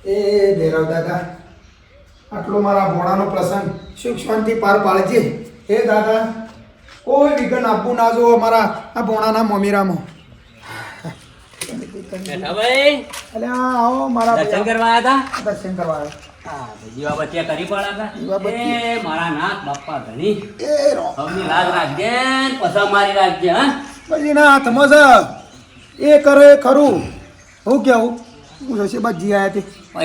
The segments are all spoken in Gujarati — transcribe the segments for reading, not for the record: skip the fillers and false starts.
એ ભૈરવ દાદા, આટલો મારા ભોળાનો પ્રસંગ સુખ શાંતિ પાર પાડજે. હે દાદા, કોઈ વિઘન આપવું ના જો અમારા આ ભોળાના મમીરામાં. ભાઈ અલ્યા આવો મારા દર્શન કરવા આવ્યા હતા. દર્શન કરવા આવ્યા. હા, જીવા બચ્યા કરી પડ્યા જીવાબત્તી. હતા. એ મારા નાથ બાપા ઘણી એ રો સૌની લાજ રાખજે ને પસા મારી રાખજે. હા પછી ના હાથમાં છે એ કરે એ ખરું. હું કેવું હું જશે બાજી આવ્યા તે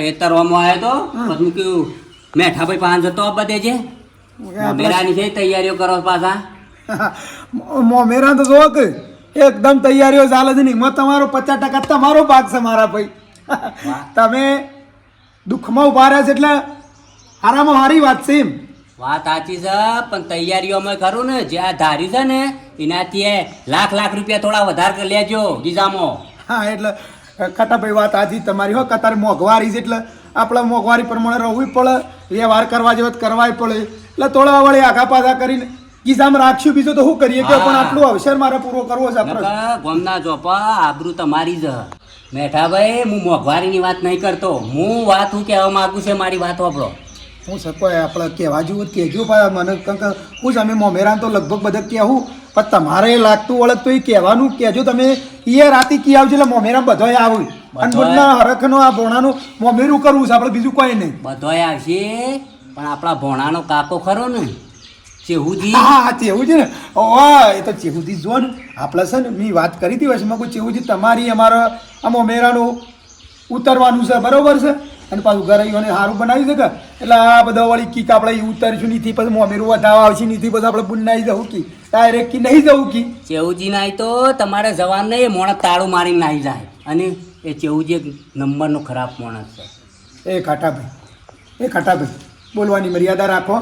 એ તરવામાં આવ્યો તો પછી કયું મેઠા ભાઈ પાંચ જતો બધે છે મેરાની છે તૈયારીઓ કરો પાછા. મોમેરા તો જો કે એકદમ તૈયારીઓ ચાલે છે ને એમાં તમારો 50% તમારો ભાગ છે મારા ભાઈ. તમે દુઃખમાં ઉભા રહ્યા છે એટલે હારામાં હારી વાત છે એમ. વાત સાચી છે પણ તૈયારીઓમાં ખરું ને જે આ ધાર્યું છે ને એનાથી લાખ રૂપિયા થોડા વધારે લેજો ગીઝામાં. હા એટલે કટાભાઈ વાત આજી તમારી હો કતાર મોંઘવારી છે એટલે આપણે મોંઘવારી પ્રમાણે રહેવું પડે, વ્યવહાર કરવા જેવો કરવાય પડે એટલે થોડા વળી આઘા પાછા કરીને ગીઝામાં રાખશું. બીજું તો શું કરીએ કે પણ આટલું અવસર મારે પૂરો કરવો છે આપણે. ગોમના ચોપા આબરૂ તમારી જ મેઠાભાઈ. હું મોંઘવારીની વાત નહીં કરતો, હું વાત હું કહેવા માંગુ છે મારી વાત વાપરો. હું સકો આપણે કહેવા જેવું કહેજો ભાઈ મને કારણ કે હું અમે મોમેરાન તો લગભગ બધા કહેવું પણ તમારે લાગતું વળગ તો એ કહેવાનું કહેજો. તમે એ રાતે કી આવજો એટલે મોમેરાન બધોય આવું અને બધા હરખનો આ ભોણાનું મોમેરું કરવું છે આપણે, બીજું કોઈ નહીં. બધોય આવશે પણ આપણા ભોણાનો કાકો ખરો ને ચેહુજી. હા ચેવું છે ને ઓહ એ તો ચેહુજી જો ને આપણે છે ને મેં વાત કરી હતી વચમાં કોઈ ચેહુજી તમારી અમારા આ મોમેરાનું ઉતરવાનું છે બરોબર છે અને પાછું ઘરે સારું બનાવ્યું છે કે એટલે આ બધા વળી કીક આપણે ઉતરીશું નીથી પછી મોમેરું વધારવા આવશે નીથી પછી આપણે બુનાઈ જવું કી ડાયરેક્ટ કી નહીં જવું કી. ચેહુજી નાય તો તમારે જવાનું નહીં, એ મોણસ તાળું મારીને નાહી જાય. અને એ ચેહુજી એક નંબરનો ખરાબ માણસ છે. એ ખાટાભાઈ બોલવાની મર્યાદા રાખો.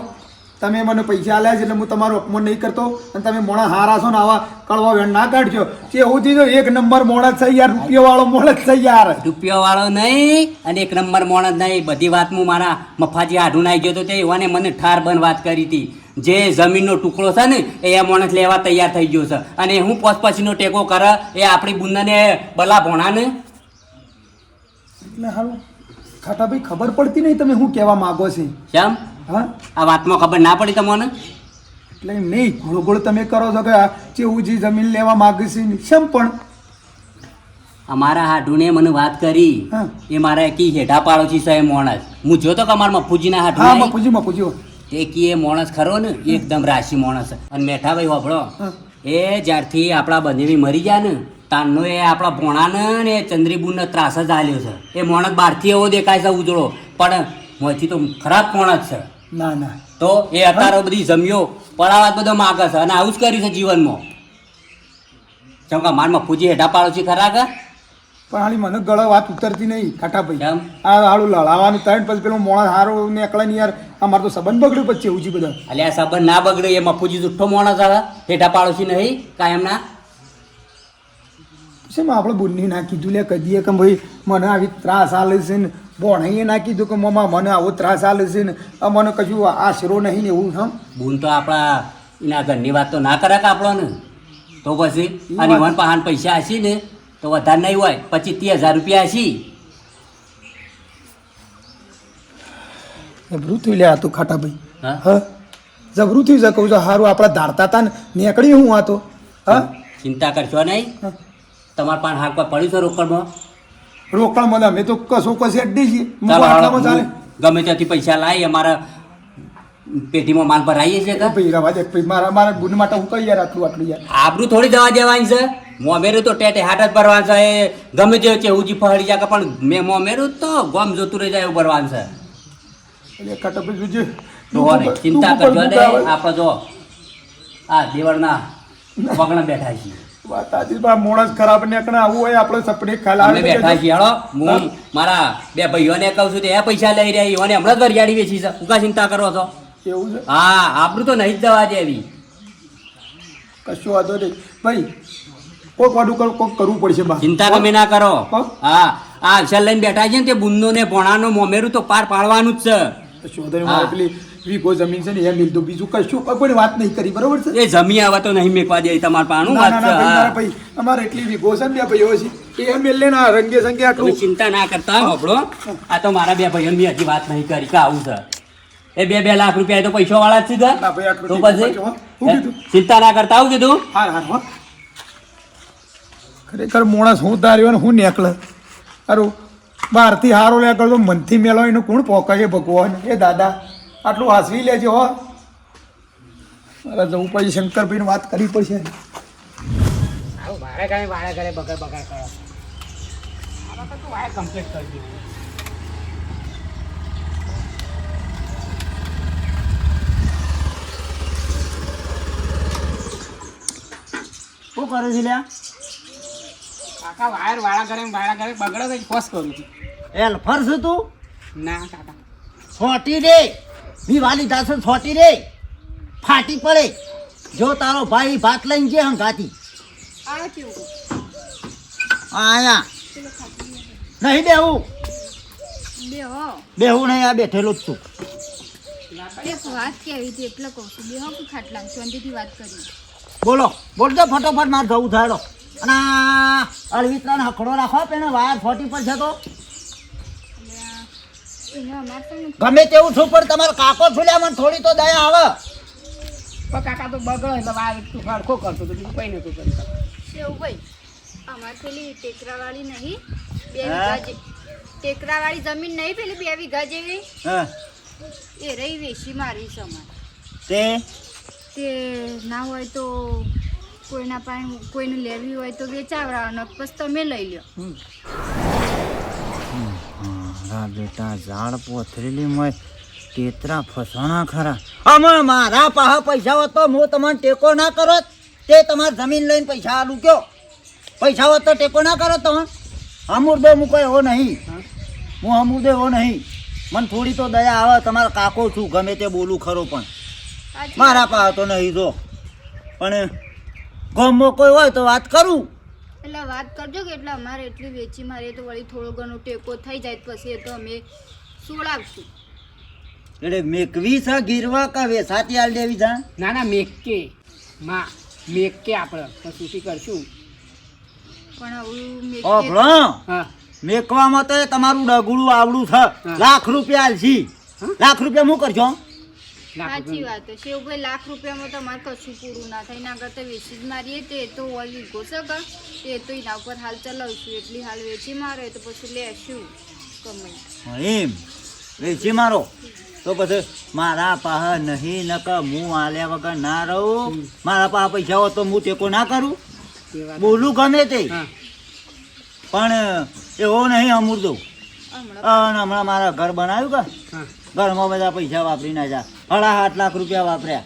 તમે મને પૈસા આલ્યા છે એટલે હું તમારું અપમાન નહીં કરતો અને તમે મોણા હારા છો ને આવા કડવા વેણ ના કાઢજો. ચેહુજી તો એક નંબર મોણસ છે યાર, રૂપિયા વાળો મોણસ છે યાર. રૂપિયા વાળો નહીં અને એક નંબર માણસ નહીં. બધી વાત હું મારા મફાજી આઢું નાઈ ગયો તો તે એવાને મને ઠાર બંધ વાત કરી હતી. જે જમીનનો ટુકડો છે ને એ માણસ લેવા તૈયાર થઈ ગયો છે અને હું પછીનો ટેકો કરે એ આપણી બુંદાને બલા ભોણાને. એટલે હારું ખાટાભાઈ ખબર પડતી નહીં તમે શું કહેવા માગો છે. કેમ હા આ વાતમાં ખબર ના પડી તમને? એટલે એમ નહીં ઘોડો ઘોડો તમે કરો છો કે ચેહુજી જમીન લેવા માગે છે શેમ પણ અમારા હાડુને મને વાત કરી. હા. એ મારા કી હેઠા પાડોશી છે એ માણસ. હું જોતો કે અમારા મફુજીના હા હાડું મપુજી એ કી એ માણસ ખરો ને એકદમ રાશિ માણસ છે. અને મેઠાભાઈ વાપરો હા. એ જ્યારથી આપણા બંનેવી મરી જાય ને તારનો એ આપણા ભોણાને ને ચંદ્રીબુનનો ત્રાસ જ આલ્યો છે. એ માણસ બહારથી એવો દેખાય છે ઉજળો પણ મોંથી તો ખરાબ માણસ છે. ના ના તો એ અત્યારે બધી જમ્યો પડાવા બધો માગે છે અને આવું જ કર્યું છે જીવનમાં. જેમ કે મારમાં પૂજી હેઠા પાડોશી ખરા કે પણ હાલી મને ગળો વાત ઉતરતી નહીં ખાટાભાઈ. કેમ? આ હાલું લડાવવાનું થાય ને પછી પેલું મોણા હારો ને એકલા ને યાર અમારે તો સંબંધ બગડ્યું પછી ચેહુજી બધા. એટલે આ સંબંધ ના બગડે એ મફુજી જુઠ્ઠો માણસ આવે હેઠા પાડોશી નહીં કાયમના. શેમ આપણે બુનની ના કીધું લે કદીએ કે ભાઈ મને આવી ત્રાસ આલે છે ને ભોણાઈએ ના કીધું કે મમ્મા મને આવો ત્રાસ આલે છે ને આ મને કશું આશરો નહીં ને એવું હમ બૂન તો આપણા એના ઘરની વાત તો ના કરે કે આપણો ને તો પછી અને વન પહાણ પૈસા હશી ને તો વધારે નહીં હોય 25-30 હજાર રૂપિયા હશી. જબરું થયું લે આ તો ખાટાભાઈ. હા? હા જબરું થયું છે કહું છું સારું આપણા ધારતા હતા ને નીકળી હું આ તો હા ચિંતા કરશો નહીં. હા. તમારા પાસે હાથ પર પડ્યું છે રોકડમાં? રોકડ મને અમે તો કશું કશું અડ્ડી છીએ ચાલો આટલામાં ચાલે ગમે ત્યાંથી પૈસા લાવી અમારા પેટીમાં માલ ભરાઈએ છે કે ભાઈ રવા દે ભાઈ મારા ગુણ માટે હું કઈ યાર આટલું યાર આબરું થોડી દવા દેવાની છે. મોમેરું તો ટેટે હાથ જ ભરવાનું છે. એ ગમે તે ચેહુજી ફહડી જાય પણ મેં મોમેરું તો ગમ જોતું રહી જાય એવું ભરવાનું છે. એટલે ખાટાભાઈ જોજે જોવો નહીં, ચિંતા કરજો નહીં. આપણે જો આ દેવળના વગણા બેઠા છીએ. વાત આજે બા મોણસ ખરાબ નીકળે આવું હોય આપણે સપને અમે ખાલા બેઠા છીએ. હાલો હું મારા બે ભાઈઓને કહું છું તે એ પૈસા લઈ રહ્યા એઓને હમણાં જ વરિયાળી વેચી છે. ઉકા ચિંતા કરો છો? એવું છે હા આબરું તો નહીં જ દવા દેવી. કશું વાંધો નહીં ભાઈ કોક વાડું કોક કરવું પડશે બા ચિંતા તમે ના કરો. હા? હા આ અક્ષર લઈને બેઠા છે ને તે બુંદો ને ભોણાનો મોમેરું તો પાર પાડવાનું જ છે. કશું વાંધો નહીં મારે પેલી વીઘો જમીન છે ને એ મિલ દો બીજું કશું કોઈ વાત નહીં કરી બરોબર છે એ જમી આવે તો નહીં મેકવા દે તમારે પાનું ના વાત ના છે. ના ભાઈ હા. મારા ભાઈ અમારે એટલી વીઘો છે ને બે ભાઈઓ છે એ મેલે ના રંગે સંગે તમે આટલું ચિંતા ના કરતા હોબળો આ તો મારા બે ભાઈઓ મેં હજી વાત નહીં કરી કે આવું છે એ 2 લાખ રૂપિયા એ તો પૈસા વાળા જ છે ના ભાઈ, આટલું તો ઠીક પછી છે, હો. શું કીધું? ચિંતા ના કરતા આવું કીધું હાર હાર હો ખરેખર માણસ હું તાર્યો ને હું નેકળે અરું બહારથી હારો નેકળ તો મનથી મેલો એનું કોણ પોકે છે ભગવાન એ દાદા આટલું હાસવી લેજો હો મારે જવું પછી શંકરભાઈને વાત કરવી પડશે આવું વાળા ઘરે બગાડ કરો આમાં તો તું વાય કમ્પ્લીટ કરી દીધું શું કરે છે લ્યા કાકા વાળા ઘરે બગડે તો પોસ કરું છું એલ્ફર છે તું ના કાકા છોટી રે મી વાલી દાસો છોટી રે ફાટી પડે જો તારો ભાઈ ભાત લઈને જે હંગાતી આયા નહીં બેહું બેહું નહીં આ બેઠેલો જ તું એક વાત કેવી હતી એટલે કહું છું બેહો કે ખાટલા શાંતિથી વાત કરી બોલો બોલજો ફટોફટ મારે જવું થાયડો અને આ અળવિતરાને હકડો રાખો પેને વાયર ફોટી પર છે તો એને અમારે તો નથી. ગમે તેવું છું પણ તમારો કાકો છુલ્યા મને થોડી તો દયા આવે પણ કાકા તો બગડો એટલે વાર તું હરખો કરતો તો બીજું કઈ નતું કરી શકતો શેવભાઈ અમારે પેલી ટેકરાવાળી નહીં 2 હે? વીઘા ટેકરાવાળી જમીન નહીં પેલી 2 વીઘા જેવી હા એ રહી વેચી મારી છે અમારે તે તે ના હોય તો કોઈના પાસે કોઈને લેવી હોય તો વેચાવડાવવાનો પછી તમે લઈ લો મારા બેટા ઝાડ પોથરેલી મોય તેતરા ફસાણા ખરા અમે મારા પાસે પૈસા હોત તો હું તમને ટેકો ના કરત તે તમારી જમીન લઈને પૈસા આલું કયો પૈસા હોત તો ટેકો ના કરત તમે અમૂર્દો મૂકો એવો નહીં હું અમૂર્દો એવો નહીં મને થોડી તો દયા આવે તમારા કાકો છું ગમે તે બોલું ખરો પણ સાચી મારા પાસે તો નહીં જો પણ ગામમાં કોઈ હોય તો વાત કરું એટલે વાત કરજો કે એટલે અમારે એટલી વેચી મારીએ તો વળી થોડો ઘણો ટેકો થઈ જાય તો પછી એ તો અમે સોડાવશું એટલે મેકવી છે ગીરવા કે વેસાતી આલ દેવી છે ના મેકે આપણે તો સુશી કરશું પણ આવું મેં ઓભળો હા મેકવામાં તો એ તમારું ડગુડું આવડું છે લાખ રૂપિયા આલશી લાખ રૂપિયા હું કરજો સાચી વાત છે શિવભાઈ લાખ રૂપિયામાં તમારે કશું પૂરું ના થાય ના કરતા વેચી જ મારીએ તે તો વળી વીઘો છે કે તે તો એના ઉપર હાલ ચલાવશું એટલી હાલ વેચી મારે તો પછી લેશું કમાઈ એમ વેચી મારો તો પછી મારા પાસે નહીં નકર હું આલ્યા વગર ના રહું મારા પાસે પૈસા હોય તો હું ટેકો ના કરું એ વાત બોલું ગમે તે હા પણ એવો નહીં અમૂર્દો હમણાં અને હમણાં મારા ઘર બનાવ્યું કે હા ઘરમાં બધા પૈસા વાપરી ના જા 7.5 લાખ રૂપિયા વાપર્યા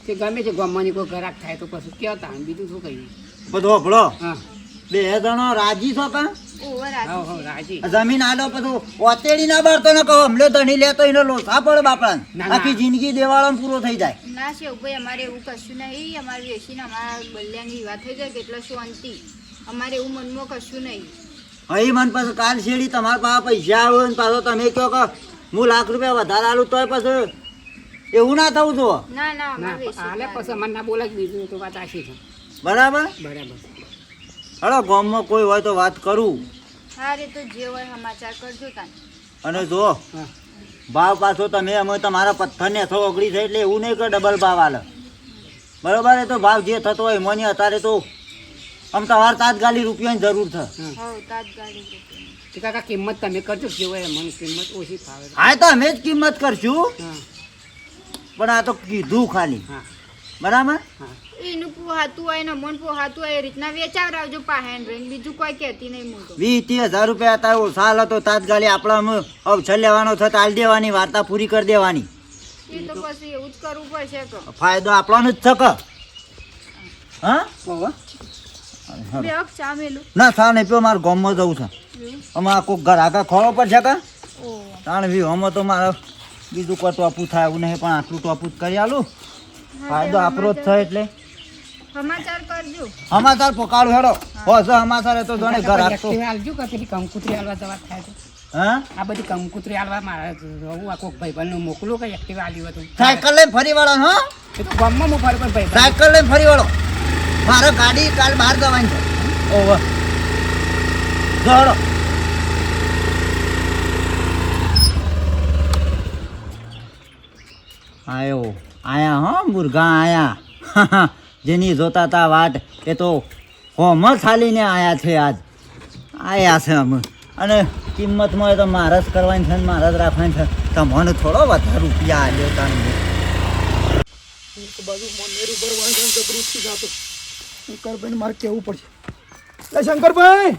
તે ગમે છે ગામમાંની કોઈ ગ્રાહક થાય તો પછી કહેતા બીજું શું કહીએ બધો હભળો હા 2 જણો રાજી છો કા ઓવર હા રાજી જમીન આલો પછી ઓતેડી ના બારતો ને કહો હમલે ધણી લેતો એને લોસા પડે બાપડા ના. આખી જિંદગી દેવાળામાં પૂરો થઈ જાય ના શિવભાઈ અમારે એવું કશું નહીં અમારે વેચીને અમારા બલ્યાની વાત થઈ જાય કે એટલે શાંતિ અમારે એવું મનમાં કશું નહીં અહીં મન પછી કાલ શેડી તમારા પાસે પૈસા આવે ને પાછો તમે કહો કે હું લાખ રૂપિયા વધારે આલું તોય પછી એવું ના થવું જો ના ના ના અમારે હાલે વેચી પછી અમારે ના બોલે જ બીજું તો વાત આશી છે બરાબર બરાબર હલો ગામમાં કોઈ હોય તો વાત કરું હા રે તો જે હોય સમાચાર કરજો તાન અને જો હા ભાવ પાછો તમે અમે તમારા પથ્થરને થો ઓગળી થાય એટલે એવું નહીં કે ડબલ ભાવ આલે બરાબર એ તો ભાવ જે થતો હોય મને અત્યારે તો આમ તમારે તાત્કાલિક રૂપિયાની જરૂર છે હવ તાત્કાલિક રૂપિયા. તો કાકા કિંમત તમે કરજો જે હોય મને કિંમત ઓછી ફાવે હા તો અમે જ કિંમત કરશું હા પણ આ તો કીધું ખાલી હા બરાબર હા એનું પોહાતું હોય ને મન પોહાતું હોય એ રીતના વેચાવડાવજો પાહેન રહીને બીજું કોઈ કહેતી નહીં હું તો 20-30 હજાર રૂપિયા તારો સાલ હતો તાત્કાલિક આપણે અવસર લેવાનો છે તાલ દેવાની વાર્તા પૂરી કરી દેવાની એ તો પછી એવું જ કરવું પડશે કે ફાયદો આપણને જ થકે હા ઓહો બે હક ચા મેલું ના સા નહીં પીવો મારે ગામમાં જવું છે એવું? આમાં કોઈક ઘર આગળ ખોળો પર છે કે ઓહ તાણ વી આમાં તો મારે બીજું કોઈ ટોપું થાય એવું નહીં પણ આટલું ટોપું જ કરી આલું ફાયદો આપણો જ થાય એટલે સમાચાર કરજો સમાચાર પોકાળું હેડો હોશ સમાચાર એ તો જાણે ઘર કાકા, આપતો એક્ટિવા આલજો કે પેલી કંકુતરી હાલવા જવા થાય તો હા આ બધી કંકુતરી હાલવા મારે હું આ કોઈક ભાઈબંધનું મોકલું કે એક્ટિવા આલ્યું હતું સાયકલ લઈને ફરી વાળો હા એ તો ગામમાં હું ફરી પણ ભાઈબંધ સાયકલ લઈને ફરી વાળો મારે ગાડી કાલ બહાર જવાની છે ઓહો જોડો આયા હો મુર્ગા આયા જેની જોતા તા વાટ એ તો હોમ ચાલીને આયા છે આજ આયા છે અમે અને કિંમતમાં એ તો મારા જ કરવાની છે ને મારા જ રાખવાની છે તમને થોડો વધારે રૂપિયા આલ્યો તાને શંકરભાઈ મારે કેવું પડશે. એ શંકરભાઈ,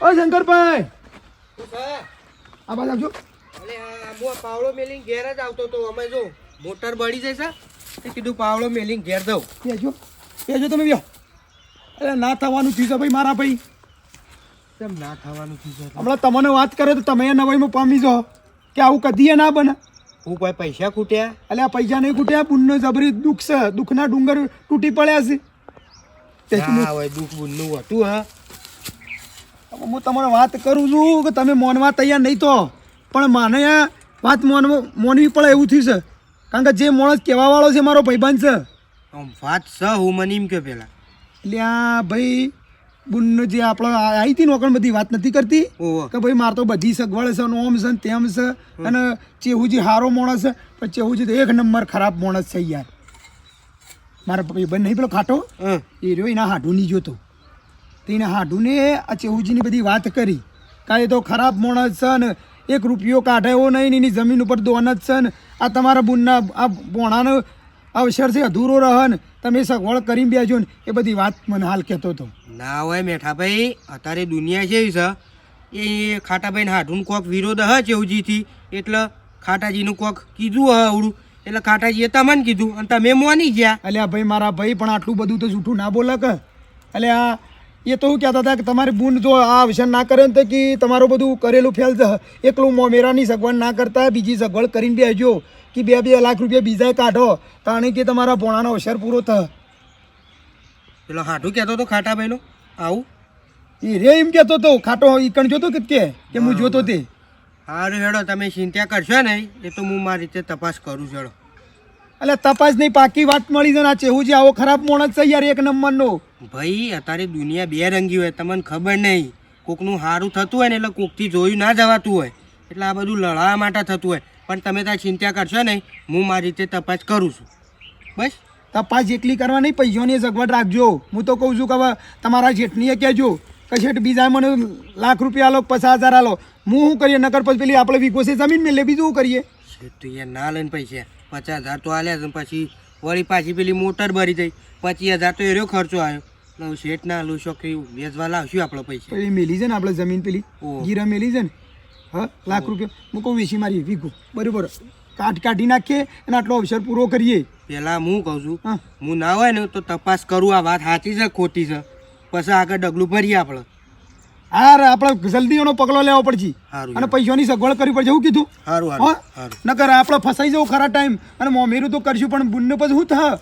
ઓ શંકરભાઈ, આ બાજુ આવજો. પાવડો મેલિંગ ઘેર જ આવતો તો અમે જો મોટર બળી જશે તે કીધું પાવડો મેલિંગ ઘેર દઉં. બેજો બેજો, તમે બેહો. અરે ના થવાનું થયું છે ભાઈ મારા ભાઈ. કેમ ના થવાનું થયું છે? હમણાં તમને વાત કરે તો તમે નવાઈમાં પામી જાઓ કે આવું કદીએ ના બને. હું કોઈ પૈસા ખૂટ્યા? એટલે આ પૈસા નહીં ખૂટ્યા, બુનનો જબરી દુઃખ છે, દુઃખના ડુંગર તૂટી પડ્યા છે. ના હોય દુઃખ બુનનું હતું હા. હું તમને વાત કરું છું કે તમે મોનવા તૈયાર નહીં તો, પણ માને આ વાત મોનવી પડે એવું થયું છે. કારણ કે જે માણસ કહેવા વાળો છે મારો ભાઈબંધ છે. આમ વાત છે હું મને એમ કે પેલા એટલે આ ભાઈ બુનનો જે આપણે આવી હતી નોકર બધી વાત નથી કરતી ઓહો. કે ભાઈ મારે તો બધી સગવડ છે, ઓમ છે ને તેમ છે, અને ચેહુજી સારો માણસ છે, પણ ચેહુજી તો એક નંબર ખરાબ માણસ છે યાર. મારા ભાઈબંધ નહીં પેલો ખાટો હં. એ રહ્યો એના હાડું નહીં જોતો, તો એના હાડુને આ ચેહુજીની બધી વાત કરી કે એ તો ખરાબ માણસ છે ને એક રૂપિયો કાઢે એવો નહીં ને એની જમીન ઉપર દોન જ છે ને આ તમારા બુનના આ બોણાનો અવસર છે અધૂરો રહે ને તમે સગવડ કરીને બેજો ને એ બધી વાત મને હાલ કહેતો હતો. ના હોય મેઠાભાઈ, અત્યારે દુનિયા કેવી છે એ ખાટાભાઈને હાડું કોક વિરોધ હ ચેવજીથી એટલે ખાટાજીનું કોક કીધું હ અવડું એટલે ખાટાજીએ તમને કીધું અને તમે મોની ગયા. અલ્યા ભાઈ મારા ભાઈ પણ આટલું બધું તો જૂઠું ના બોલે કે. અલ્યા એ તો શું કહેતા હતા કે તમારી બુન જો આ અવસર ના કરે ને તો કે તમારું બધું કરેલું ફેલ છે. એકલું મોમેરાની સગવડ ના કરતા બીજી સગવડ કરીને બેસજો કે 2-2 લાખ રૂપિયા બીજા કાઢો તાણે કે તમારા ભોણાનો અવસર પૂરો થાય. પેલો હાડું કહેતો હતો ખાટાભાઈનો આવું. એ રે એમ કહેતો હતો ખાટો ઈકણ જોતો કે હું જોતો તે. સારું હેડો, તમે ચિંતા કરશો ને એ તો હું મારી રીતે તપાસ કરું છું હેડો. એટલે તપાસ નહીં પાકી વાત મળી છે ને આ ચેહુજી આવો ખરાબ માણસ છે યાર, એક નંબરનો. ભાઈ અત્યારે દુનિયા બે રંગી હોય, તમને ખબર નહીં. કોકનું સારું થતું હોય ને એટલે કોકથી જોયું ના જવાતું હોય, એટલે આ બધું લડાવા માટે થતું હોય. પણ તમે ત્યાં ચિંતા કરશો નહીં, હું મારી રીતે તપાસ કરું છું. બસ તપાસ જેટલી કરવા નહીં, પૈસાની સગવડ રાખજો. હું તો કહું છું કે હવે તમારા જેઠનીએ કહેજો કે શેઠ બીજા મને લાખ રૂપિયા આલો 50,000 આલો. હું શું કરીએ નકર પછી પેલી આપણે વીઘો છે જમીન મેલે બીજું શું કરીએ. તો યાર ના લઈને પૈસા 50,000 તો આલ્યા છે, પછી વળી પાછી પેલી મોટર ભરી થઈ 25,000 તો એનો ખર્ચો આવ્યો. શેઠ ના લો છોકરી વેચવા લાવશું આપણે પૈસા. પેલી મેલી છે ને આપણે જમીન પેલી ઓહ. ગીરા મેલી છે ને, હા લાખ રૂપિયા હું કહું વેચી મારી વીઘો બરાબર કાઢી નાખીએ અને આટલો અવસર પૂરો કરીએ. પેલા હું કહું છું હા હું ના હોય ને તો તપાસ કરું આ વાત સાચી છે ખોટી છે, પછી આગળ ડગલું ભરીએ આપણે. હા આપણે જલ્દી એનો પગલો લેવો પડશે સારું અને પૈસાની સગવડ કરવી પડશે. એવું કીધું સારું હા સારું સારું. નકર આપણે ફસાઈ જવું ખરા ટાઈમ અને મોમેરું તો કરશું પણ બુનને પછી શું થાય.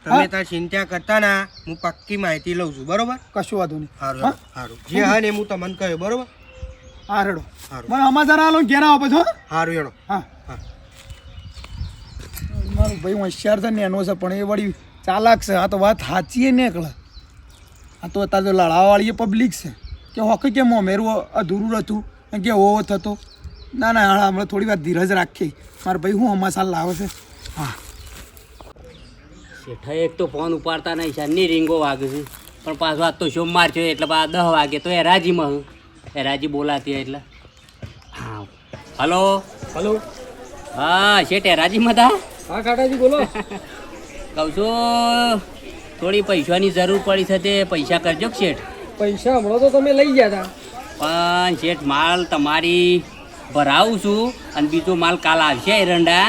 તમે ત્યાં ચિંતા કરતા ના, હું પાક્કી માહિતી લઉં છું બરોબર. કશું વાંધો નહીં. સારું હા? સારું જે હા ને હું તમને કહ્યું બરોબર. હા રેડો સારું મને અમારા જરા આલો ઘેર આવો પછી હો. સારું હેડો. હા હા. મારું ભાઈ હોશિયાર છે ને એનો છે પણ એ વળી ચાલાક છે. આ તો વાત સાચી ને નીકળે. આ તો અત્યારે તો લડાવાવાળી પબ્લિક છે કે હોકે કે મોમેરું અધૂરું હતું કે ઓવો થતો. ના ના હા હમણાં થોડી વાર ધીરજ રાખીએ. મારા ભાઈ હું હમાસાલ લાવે છે. હા શેઠા એક તો ફોન ઉપાડતા નહીં, શાનની રીંગો વાગે છે, પણ પાછો આજ તો સોમવાર છે એટલે પાછા 10 વાગે તો એરાજીમાં એરાજી બોલાતી એટલે. હા હલો હલો. હા શેઠ એરાજીમાં હતા. હા કાકાજી બોલો. કહું છું થોડી પૈસાની જરૂર પડી છે તે પૈસા કરજો કે શેઠ. પૈસા હમણાં તો તમે લઈ ગયા હતા. પણ શેઠ માલ તમારી ભરાવું છું અને બીજો માલ કાલ આવશે એરંડા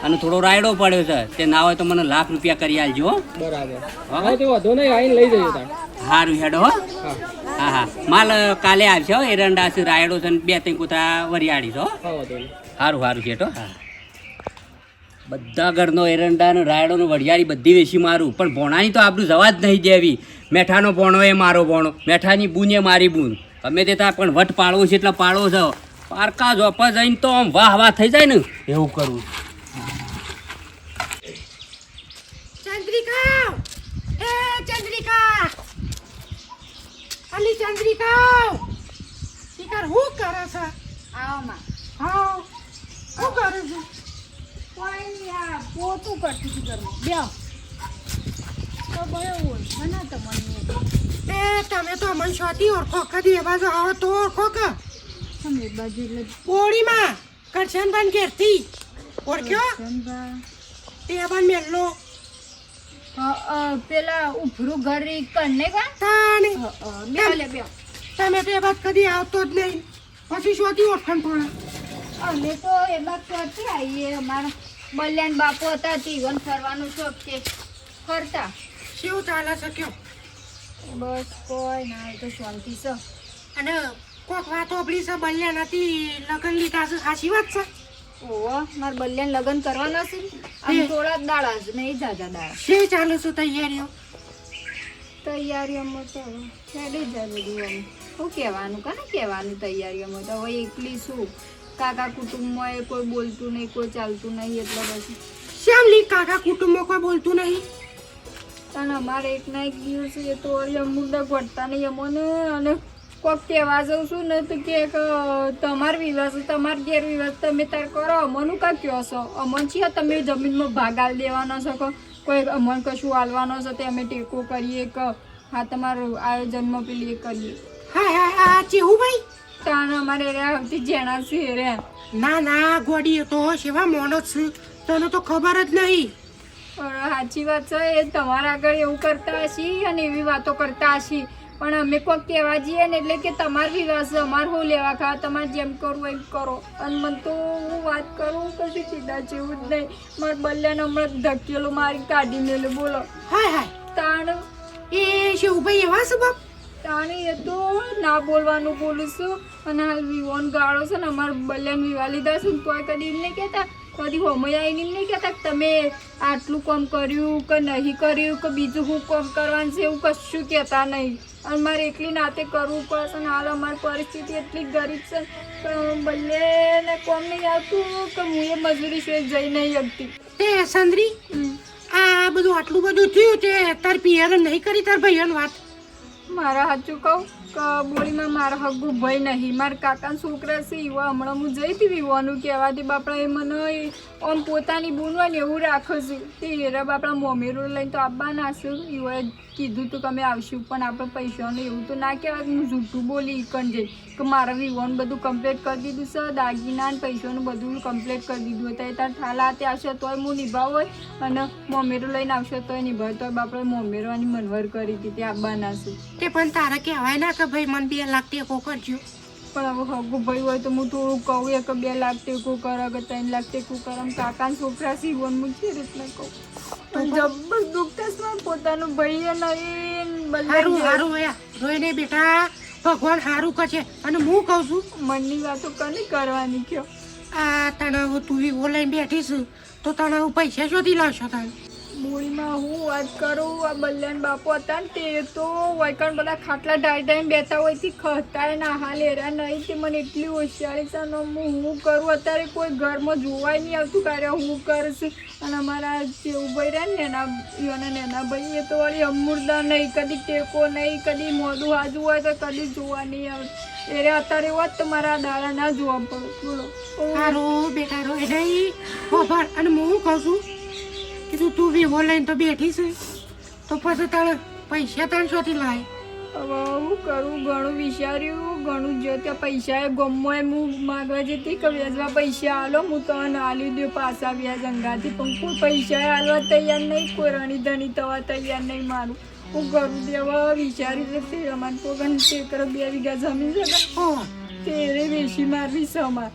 અને થોડો રાયડો પડ્યો છે, તે ના હોય તો મને લાખ રૂપિયા કરી આલજો હો. બરાબર. હા. હા તે વાંધો નહીં, આવીને લઈ જજો તાર. સારું હેડો હો. હા હા હા માલ કાલે આવશે હો. એરંડા છે, રાયડો છે ને 2-3 કૂતરા વરિયાળી છો. હા વાંધો નહીં. સારું સારું શેઠો. હા બધા ઘરનો એરંડા ને રાયડો ને વરિયાળી બધી વેચી મારું, પણ ભોણાની તો આપણું જવા જ નહીં દેવી. મેઠાનો ભોણો એ મારો ભોણો, મેઠાની બૂન એ મારી બૂન. ગમે તે ત્યાં પણ વટ પાડવો છે એટલે પાડવો છો. પારકા જોપા જઈને તો આમ વાહ વાહ થઈ જાય ને એવું કરવું. ચંદ્રિકા, એ ચંદ્રિકા, અલી ચંદ્રિકા, બેટા હું કરે છે આવમાં હા શું કરે છે કોઈ નહીં, આ પોતું કરતી હતી ઘરમાં બે તો બરાબર હોય મને તો મને એ તમે તો અમન શોધી ઓળખો કદી એ બાજુ આવો તો ઓળખો કે તમે બાજુ એટલે પોળીમાં કરશનભાઈ ઘેરથી ઓળખ્યો ચંદા તે બાન મેલ્લો પેલા ઉભરું ઘર કને કા તાને બે લે બે તમે તો એ બાદ કદી આવતો જ નહીં પછી શોધી ઓળખાણ પડે અમે તો એમાં ક્યાંથી આવીએ અમારા બલ્યાન બાપુ હતા જીવન ફરવાનું શોખ છે ફરતા શું ચાલે છે કયો બસ કોઈ ના એ તો શાંતિ છે અને કોક વાત ઓબળી છે બલ્યા નથી લગન લીધા છે સાચી વાત છે ઓહો મારે બલ્યાન લગ્ન કરવાના છે આમ થોડા જ દાડા જ નહીં જાજા દાડા શું ચાલે છે તૈયારીઓ તૈયારીઓમાં તો હેડી જાય બધું આમ શું કહેવાનું કાને કહેવાનું તૈયારીઓમાં તો હવે એકલી છું કાકા કુટુંબમાં એ કોઈ બોલતું નહીં કોઈ ચાલતું નહીં એટલે પછી શ્યામ લી કાકા કુટુંબમાં કોઈ બોલતું નહીં અને અમારે એક ના એક દિવસ એ તો મુદ્દા ઘટતા નહીં અમને અને કોઈક કહેવા જાઉં છું ને તો કે તમાર વિવાસ તમાર ઘેર વિવાસ તમે તાર કરો અમનું કાં કહો છો અમન છીએ તમે જમીનમાં ભાગ આલી દેવાનો છો કે કોઈ અમન કશું આલવાનો છે તે અમે ટેકો કરીએ કે હા તમારું આયોજનમાં પેલી એ કરીએ હા હા હા ચેહું ભાઈ તાણ અમારે રે આવતી જેણા છે રે ના ના ગોડી તો સેવા મોનો છે તને તો ખબર જ નહીં પણ સાચી વાત છે એ તમારા આગળ એવું કરતા હશી અને એવી વાતો કરતા હશી પણ અમે કોઈક કહેવા જઈએ ને એટલે કે તમાર વિવાસ અમાર હું લેવા ખા તમારે જેમ કરવું એમ કરો અને મને તો હું વાત કરું કશું કીધા જેવું જ નહીં મારે બલ્યાને હમણાં ધકેલું મારી કાઢી મેલું બોલો હાય હાય તાણ એ શેવું ભાઈ એવા છે બાપ તાણી એ તો ના બોલવાનું બોલું છું અને હાલ વિવોન ગાળો છે ને અમારે બલ્યાને વિવાહ લીધા છે ને તોય કદી એમ નહીં કહેતા કદી હોમય આવીને એમ નહીં કહેતા કે તમે આટલું કામ કર્યું કે નહીં કર્યું કે બીજું શું કામ કરવાનું છે એવું કશું કહેતા નહીં અને મારે એકલી નાતે કરવું પડશે ને હાલ અમારી પરિસ્થિતિ એટલી ગરીબ છે કે બલ્લેને કોમ નહીં આવતું કે હું એ મજૂરી છે જઈ નહીં શકતી તે સંદરી આ બધું આટલું બધું થયું તે તાર પિયર નહીં કરી તાર ભાઈઓને વાત મારા સાચું કહું કે બોલીમાં મારા હગું ભાઈ નહીં મારા કાકાના છોકરા છે એવા હમણાં હું જઈ હતી વિવાનું કહેવાથી બાપડા એ મને આમ પોતાની બૂનવા ને એવું રાખે છે તે હેરા બાપડા મોમેરો લઈને તો આવવાના છે એવાએ કીધું તું કે અમે આવશું પણ આપણે પૈસાનું એવું તો ના કહેવાય હું જૂઠું બોલી ઈકણ જઈ કે મારા વિવાનું બધું કમ્પ્લીટ કરી દીધું છે દાગીના ને પૈસાનું બધું કમ્પ્લીટ કરી દીધું હતું તાર ઠાલા તે આવશે તોય હું નિભાવ હોય અને મોમેરો લઈને આવશે તોય નિભાવ તોય બાપડે મોમેરોની મનવર કરી હતી તે આવવાના છે તે પણ તારે કહેવાય ના કે ભાઈ મને 2 લાખ ટેકો કરજો પણ હવે હગું ભાઈ હોય તો હું થોડું કહું કે 2 લાખ ટેકો કરે કે 3 લાખ ટેકો કરે આમ કાકાના છોકરા સીવન હું છે રીતના કહું પણ જબ્બર દુખતા પોતાનું ભાઈ નહીં હારું હારું વયા રોઈને બેટા ભગવાન હારું કરશે અને હું કહું છું મનની વાતો કને કરવાની કયો આ તને હવે તું બી ઓનલાઈન બેઠી છું તો તને હું પૈસા શોધી લાવશો તને મૂળીમાં હું વાત કરું આ બલ્યાન બાપુ હતા ને તે તો વૈકણ બધા ખાટલા ઢાઈ બેઠા હોય થી ખતાય ના હાલ એરા નહીં તે મને એટલી હોશિયારી છે ને હું કરું અત્યારે કોઈ ઘરમાં જોવાય નહીં આવતું કાર્ય હું કરશું અને અમારા જેવું ભાઈ રહ્યા ને નેના ભાઈ એ તો વળી અમૂર્દા નહીં કદી ટેકો નહીં કદી મોઢું હાજુ હોય તો કદી જોવા નહીં આવતું એરે અત્યારે વાત તો મારા દાડા ના જોવા પડે બોલો હારું બેટા રોય નહીં ખબર અને હું કહું છું કીધું તું બી ઓનલાઈન તો બેઠી છે તો પછી તારે પૈસા 300 લાય હવે હું કરું ઘણું વિચાર્યું ઘણું જો ત્યાં પૈસા એ ગમો એમ હું માગવા જતી કે વ્યાજમાં પૈસા આલો હું તો આલી દઉં પાછા વ્યાજ અંગાથી પણ કોઈ પૈસા આલવા તૈયાર નહીં કોઈ રણી ધણી થવા તૈયાર નહીં મારું હું કરું દેવા વિચારી લેતી અમારે તો ગણ 2 વીઘા જમીન છે ઓ તેરે વેચી મારવી છે અમારે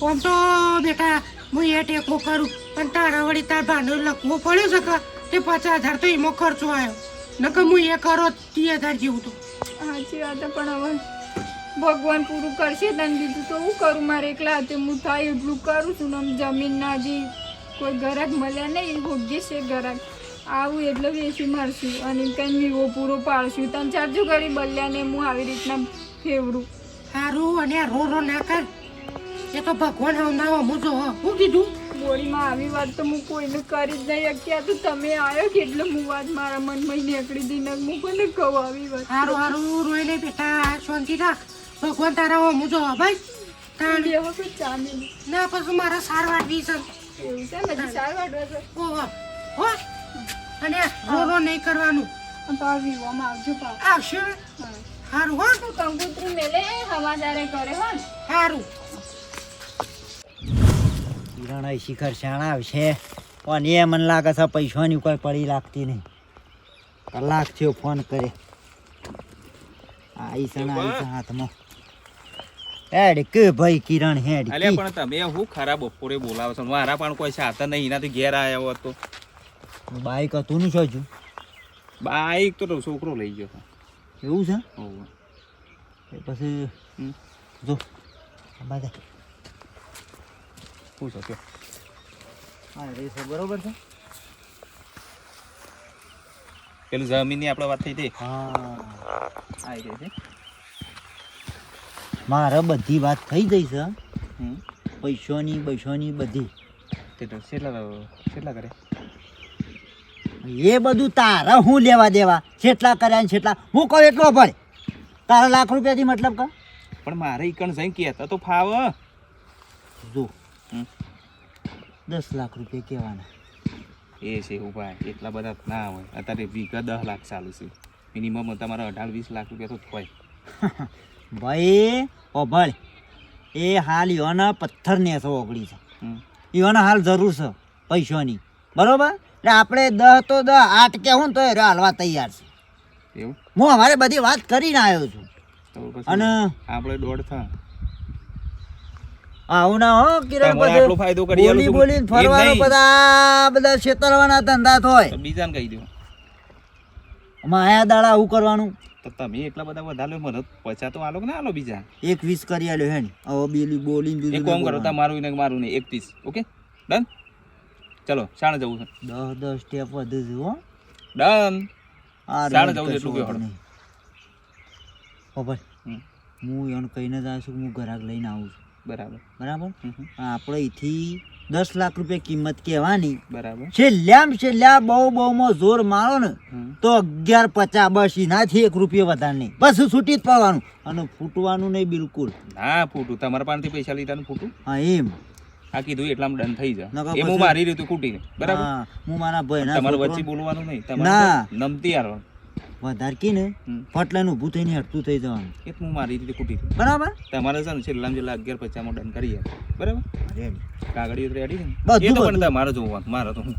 આમ તો બેટા હું એ ટેકો કરું પણ તારા વળી તાર ભાંડો લખવો પડ્યો છે કે તે 50,000 તો એમાં ખર્ચો આવ્યો નકર હું એ કરો 30,000 જેવું તો સાચી વાત પણ હવે ભગવાન પૂરું કરશે તને બીજું તો હું કરું મારે એકલા હાથે હું થાય એટલું કરું છું ને આમ જમીનના જે કોઈ ગ્રાહક મળ્યા નહીં ભોગ્ય છે ગ્રાહક આવું એટલે વેચી મારશું અને કંઈ વિવો પૂરો પાડશું તને ચારજો ઘડી બલ્યાને હું આવી રીતના ફેવરું સારું અને આ રો ના કર એ તો ભગવાન હમણાં હું જો હું કીધું બોડીમાં આવી વાત તો હું કોઈને કરી જ નહીં શકતી આ તો તમે આવ્યો કે એટલે હું વાત મારા મનમાં નીકળી દી ને હું કોને કહું આવી વાત સારું સારું રોઈ લે બેટા શાંતિ રાખ ભગવાન તારા હું જો ભાઈ તાણ બે વખત ચા મેલી. ના પછી મારા સાર વાટવી છે એવું છે ને, હજી સારું વાટવા છે. ઓહો હો અને રોરો નહીં કરવાનું અને પાવ વિવામાં આવજો પાવ. આવશે ને? હા. હારું હો તો કંકોત્રી મેલે સમાચારે કરે હો ને. હારું કિરણ શિખર શાણા આવશે પણ એ મને લાગે છે પૈસાની કોઈ પડી લાગતી નહીં. કલાક થયો ફોન કરે આઈ સણા આઈ છે હાથમાં હેડ કે ભાઈ કિરણ હેડ અલે પણ તમે હું ખરા બપોરે બોલાવો છો મારા પણ કોઈ સાથે નહીં એનાથી ઘેર આવ્યો હતો બાઈક હતું ને શું છું બાઈક તો છોકરો લઈ ગયો એવું છે હોવે. એ પછી હમ. જો બધા શું છે કયો? હા રેસ બરોબર છે પેલું જમીનની આપણે વાત થઈ હતી હા આવી ગઈ છે મારે બધી વાત થઈ જઈ છે હમ. પૈસોની બધી તે તો કેટલા કરે એ બધું તારા હું લેવા દેવા કેટલા કર્યા ને કેટલા હું કહું એટલો ભરે તારા લાખ રૂપિયાથી મતલબ કા પણ મારે ઈકણ જઈ કહેતા તો ફાવ જો હમ. 10 લાખ રૂપિયા કહેવાના એ છે એવું ભાઈ એટલા બધા ના હોય અત્યારે વીઘા 10 લાખ ચાલુ છે મિનિમમ તમારા 18-20 લાખ રૂપિયા તો હોય ભાઈ ઓ ભળ એ હાલ યોના પથ્થર ને છે ઓગળી છે હમ. યોના હાલ જરૂર છે પૈસાની બરોબર એટલે આપણે 10 તો 10 8 કહેવું ને તો એ હાલવા તૈયાર છે એવું હું અમારે બધી વાત કરીને આવ્યો છું તો પછી અને આપણે દોઢ થા આવું ના હો કિરણ તમારે આટલો ફાયદો કરી આલું છું. બોલીને ફરવાનો એમ નહીં. બધા છેતરવાના ધંધા થાય તો બીજાને કહી દો માયા દાડા આવું કરવાનું તો તમે એટલા બધા વધારે મને પૈસા તો આલો કે ના આલો બીજા 21 કરી આલ્યો હે ને હવે બેલી બોલીને એક કામ કરો તમારું ને મારું ને 31 ઓકે ડન ચલો શાણે જવું છે 10 સ્ટેપ વધુ છે હો ડન આ શાણે જવું છે એટલું કહો ખબર હમ. હું એને કહીને જ આવ્યો છું કે હું ગ્રાહક લઈને આવું છું બરાબર બરાબર હમ. આપણે અહીંથી 10 લાખ રૂપિયા કિંમત કહેવાની બરાબર છેલ્લા બહુમાં જોર મારો ને હમ. તો 11.50 બસ એનાથી 1 રૂપિયો વધારે નહીં બસ છૂટી જ પડવાનું અને ફૂટવાનું નહીં બિલકુલ ના ફૂટું તમારા પાસેથી પૈસા લીધા ને ફૂટું હા એમ આ કીધું એટલામાં ડન થઈ જાય નકર એ હું પછી- મારી રીતે ખૂટી બરાબર હા, હું મારા ભાઈના તમારે છોકરો- વચ્ચે બોલવાનું નહીં ના. તમારે નમતી આવવાનું વધારે કી ને હમ. ફટલાઈને ઊભું થઈને હટતું થઈ જવાનું એ જ હું મારી રીતે ખૂટી ગયું. બરાબર તમારે છે ને છેલ્લામાં છેલ્લા 11.50 ડન કરીએ બરાબર રેડી. કાગળિયો તો રેડી છે ને બધું, એ તો પણ બધું. તમારે જોવાનું મારે તો હું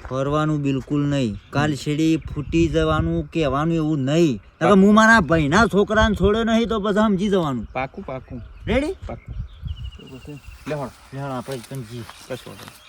ફરવાનું બિલકુલ નહીં કાલ શેડી ફૂટી જવાનું કહેવાનું એવું નહીં નકર હું મારા ભાઈના છોકરાને છોડ્યો નહીં તો પછી સમજી જવાનું પાકું પાકું રેડી પાકું તો પછી લે હળ આપણે કંજી કશું વાંધો નહીં.